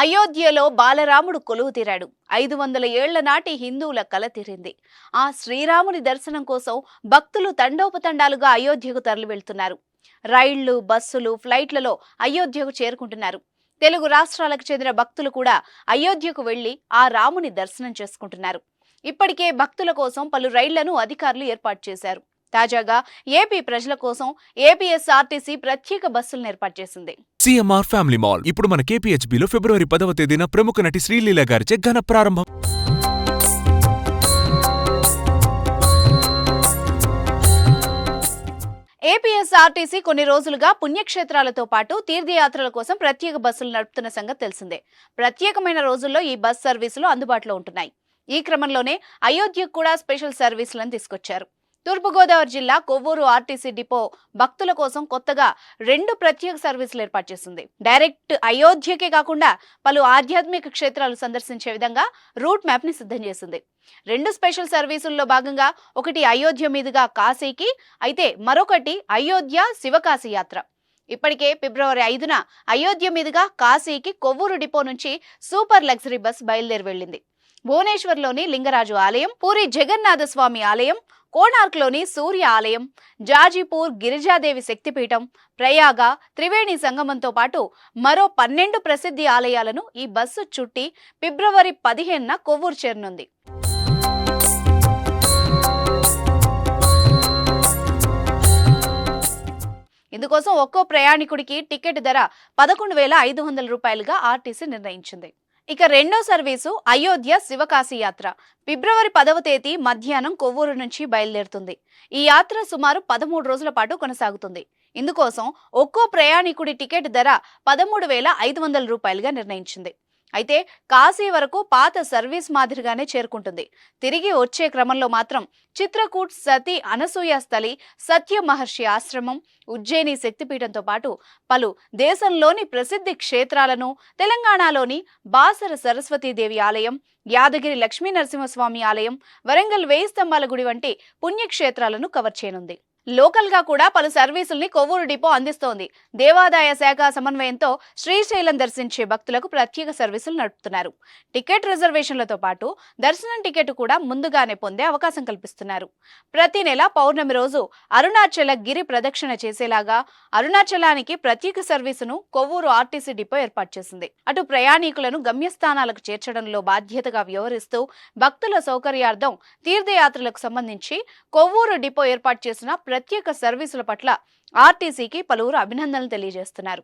అయోధ్యలో బాలరాముడు కొలువు తీరాడు. 500 ఏళ్ల నాటి హిందువుల కల తీరింది. ఆ శ్రీరాముని దర్శనం కోసం భక్తులు తండోపతండాలుగా అయోధ్యకు తరలి వెళ్తున్నారు. రైళ్లు, బస్సులు, ఫ్లైట్లలో అయోధ్యకు చేరుకుంటున్నారు. తెలుగు రాష్ట్రాలకు చెందిన భక్తులు కూడా అయోధ్యకు వెళ్లి ఆ రాముని దర్శనం చేసుకుంటున్నారు. ఇప్పటికే భక్తుల కోసం పలు రైళ్లను అధికారులు ఏర్పాటు చేశారు. తాజాగా ఏపీ ప్రజల కోసం ఏపీఎస్ఆర్టీసీ ప్రత్యేక బస్సులను ఏర్పాటు చేసింది. సిఎంఆర్ ఫ్యామిలీ మాల్ ఇప్పుడు మన కేపీహెచ్బీలో ఫిబ్రవరి 10వ తేదీన ప్రముఖ నటి శ్రీలీల గారిచే ఘన ప్రారంభం. ఏపీఎస్ఆర్టీసీ కొన్ని రోజులుగా పుణ్యక్షేత్రాలతో పాటు తీర్థయాత్రల కోసం ప్రత్యేక బస్సులు నడుపుతున్న సంగతి తెలిసిందే. ప్రత్యేకమైన రోజుల్లో ఈ బస్ సర్వీసులు అందుబాటులో ఉంటున్నాయి. ఈ క్రమంలోనే అయోధ్యకు కూడా స్పెషల్ సర్వీసులను తీసుకొచ్చారు. తూర్పుగోదావరి జిల్లా కొవ్వూరు ఆర్టీసీ డిపో భక్తుల కోసం కొత్తగా 2 ప్రత్యేక సర్వీసులు ఏర్పాటు చేసింది. డైరెక్ట్ అయోధ్యకే కాకుండా పలు ఆధ్యాత్మిక క్షేత్రాలు సందర్శించే విధంగా రూట్ మ్యాప్ ని సిద్ధం చేసింది. 2 స్పెషల్ సర్వీసుల్లో భాగంగా ఒకటి అయోధ్య మీదుగా కాశీకి, అయితే మరొకటి అయోధ్య శివకాశీ యాత్ర. ఇప్పటికే ఫిబ్రవరి 5న అయోధ్య మీదుగా కాశీకి కొవ్వూరు డిపో నుంచి సూపర్ లగ్జరీ బస్ బయలుదేరి వెళ్లింది. భువనేశ్వర్లోని లింగరాజు ఆలయం, పూరి జగన్నాథ స్వామి ఆలయం, కోణార్క్లోని సూర్య ఆలయం, జాజీపూర్ గిరిజాదేవి శక్తిపీఠం, ప్రయాగ, త్రివేణి సంగమంతో పాటు మరో 12 ప్రసిద్ధి ఆలయాలను ఈ బస్సు చుట్టి ఫిబ్రవరి 15న కొవ్వూరు చేరనుంది. ఇందుకోసం ఒక్కో ప్రయాణికుడికి టికెట్ ధర 11,500 రూపాయలుగా ఆర్టీసీ నిర్ణయించింది. ఇక రెండో సర్వీసు అయోధ్య శివకాశీ యాత్ర ఫిబ్రవరి 10వ తేదీ మధ్యాహ్నం కొవ్వూరు నుంచి బయలుదేరుతుంది. ఈ యాత్ర సుమారు 13 రోజుల పాటు కొనసాగుతుంది. ఇందుకోసం ఒక్కో ప్రయాణికుడి టికెట్ ధర 13,500 రూపాయలుగా నిర్ణయించింది. అయితే కాశీ వరకు పాత సర్వీస్ మాదిరిగానే చేరుకుంటుంది. తిరిగి వచ్చే క్రమంలో మాత్రం చిత్రకూట్, సతీ అనసూయ స్థలి, సత్య మహర్షి ఆశ్రమం, ఉజ్జయిని శక్తిపీఠంతో పాటు పలు దేశంలోని ప్రసిద్ధి క్షేత్రాలను, తెలంగాణలోని బాసర సరస్వతీదేవి ఆలయం, యాదగిరి లక్ష్మీ నరసింహస్వామి ఆలయం, వరంగల్ 1000 స్తంభాల గుడి వంటి పుణ్యక్షేత్రాలను కవర్ చేయనుంది. లోకల్ గా కూడా పలు సర్వీసుల్ని కొవ్వూరు డిపో అందిస్తోంది. దేవాదాయ శాఖ సమన్వయంతో శ్రీశైలం దర్శించే భక్తులకు ప్రత్యేక సర్వీసులు నడుపుతున్నారు. టికెట్ రిజర్వేషన్లతో పాటు దర్శనం టికెట్ కూడా ముందుగానే పొందే అవకాశం కల్పిస్తున్నారు. ప్రతి నెల పౌర్ణమి రోజు అరుణాచల గిరి ప్రదక్షిణ చేసేలాగా అరుణాచలానికి ప్రత్యేక సర్వీసును కొవ్వూరు ఆర్టీసీ డిపో ఏర్పాటు చేసింది. అటు ప్రయాణికులను గమ్యస్థానాలకు చేర్చడంలో బాధ్యతగా వ్యవహరిస్తూ భక్తుల సౌకర్యార్థం తీర్థయాత్రలకు సంబంధించి కొవ్వూరు డిపో ఏర్పాటు చేసిన ప్రత్యేక సర్వీసుల పట్ల ఆర్టీసీకి పలువురు అభినందనలు తెలియజేస్తున్నారు.